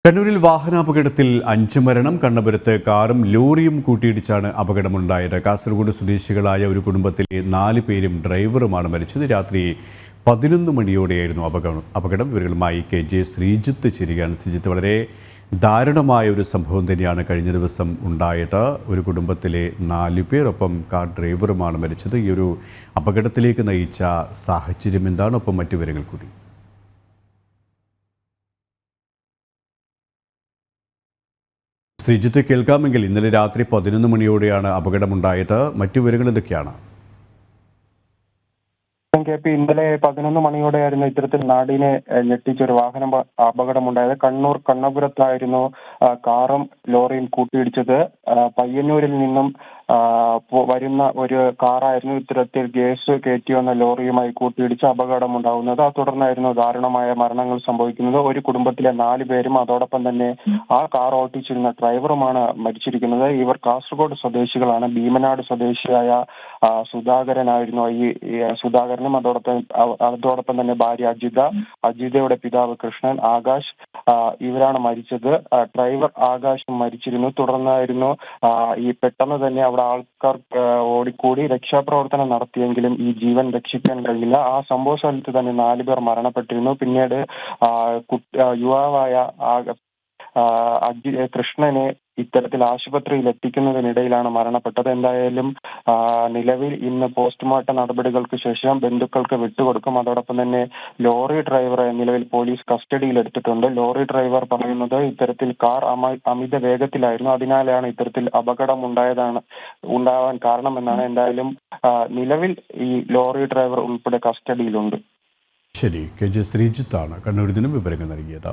കണ്ണൂരിൽ വാഹനാപകടത്തിൽ 5 മരണം. കണ്ണപുരത്ത് കാറും ലോറിയും കൂട്ടിയിടിച്ചാണ് അപകടമുണ്ടായത്. കാസർഗോഡ് സ്വദേശികളായ ഒരു കുടുംബത്തിലെ 4 പേരും ഡ്രൈവറുമാണ് മരിച്ചത്. രാത്രി 11 മണിയോടെയായിരുന്നു അപകടം. വിവരങ്ങളുമായി KJ ശ്രീജിത്ത് ചേരുകയാണ്. ശ്രീജിത്ത്, വളരെ ദാരുണമായ ഒരു സംഭവം തന്നെയാണ് കഴിഞ്ഞ ദിവസം ഉണ്ടായത്. ഒരു കുടുംബത്തിലെ 4 പേർ, ഒപ്പം കാർ ഡ്രൈവറുമാണ് മരിച്ചത്. ഈ ഒരു അപകടത്തിലേക്ക് നയിച്ച സാഹചര്യം എന്താണ്? ഒപ്പം മറ്റു വിവരങ്ങൾ കൂടി. ശ്രീജിത്ത്, കേൾക്കാമെങ്കിൽ ഇന്നലെ രാത്രി 11 മണിയോടെയാണ് അപകടമുണ്ടായത്. മറ്റു വിവരങ്ങൾ എന്തൊക്കെയാണ്? ഇന്നലെ 11 മണിയോടെയായിരുന്നു ഇത്തരത്തിൽ നാടിനെ ഞെട്ടിച്ചൊരു വാഹനം അപകടമുണ്ടായത്. കണ്ണൂർ കണ്ണപുരത്തായിരുന്നു കാറും ലോറിയും കൂട്ടിയിടിച്ചത്. പയ്യന്നൂരിൽ നിന്നും വരുന്ന ഒരു കാറായിരുന്നു ഇത്തരത്തിൽ ഗ്യാസ് കയറ്റി വന്ന ലോറിയുമായി കൂട്ടിയിടിച്ച് അപകടമുണ്ടാകുന്നത്. തുടർന്നായിരുന്നു ദാരുണമായ മരണങ്ങൾ സംഭവിക്കുന്നത്. ഒരു കുടുംബത്തിലെ 4 പേരും അതോടൊപ്പം തന്നെ ആ കാർ ഓട്ടിച്ചിരുന്ന ഡ്രൈവറുമാണ് മരിച്ചിരിക്കുന്നത്. ഇവർ കാസർഗോഡ് സ്വദേശികളാണ്. ഭീമനാട് സ്വദേശിയായ സുധാകരനായിരുന്നു സുധാകരനും അതോടൊപ്പം തന്നെ ഭാര്യ അജിതയുടെ പിതാവ് കൃഷ്ണൻ, ആകാശ്, ഇവരാണ് മരിച്ചത്. ഡ്രൈവർ ആകാശും മരിച്ചിരുന്നു. തുടർന്നായിരുന്നു പെട്ടെന്ന് തന്നെ അവിടെ ആൾക്കാർ ഓടിക്കൂടി രക്ഷാപ്രവർത്തനം നടത്തിയെങ്കിലും ഈ ജീവൻ രക്ഷിക്കാൻ കഴിഞ്ഞില്ല. ആ സംഭവ സ്ഥലത്ത് തന്നെ 4 പേർ മരണപ്പെട്ടിരുന്നു. പിന്നീട് യുവാവായ കൃഷ്ണനെ ഇത്തരത്തിൽ ആശുപത്രിയിൽ എത്തിക്കുന്നതിനിടയിലാണ് മരണപ്പെട്ടത്. എന്തായാലും നിലവിൽ ഇന്ന് പോസ്റ്റ്മോർട്ടം നടപടികൾക്ക് ശേഷം ബന്ധുക്കൾക്ക് വിട്ടുകൊടുക്കും. അതോടൊപ്പം തന്നെ ലോറി ഡ്രൈവറെ നിലവിൽ പോലീസ് കസ്റ്റഡിയിൽ എടുത്തിട്ടുണ്ട്. ലോറി ഡ്രൈവർ പറയുന്നത് ഇത്തരത്തിൽ കാർ അമിത വേഗത്തിലായിരുന്നു, അതിനാലാണ് ഇത്തരത്തിൽ അപകടം ഉണ്ടാവാൻ കാരണമെന്നാണ്. എന്തായാലും നിലവിൽ ഈ ലോറി ഡ്രൈവർ ഉൾപ്പെടെ കസ്റ്റഡിയിലുണ്ട്. ശരി, KJ ശ്രീജിത്താണ് കണ്ണൂരിൽ നിന്നും വിവരങ്ങൾ നൽകിയത്.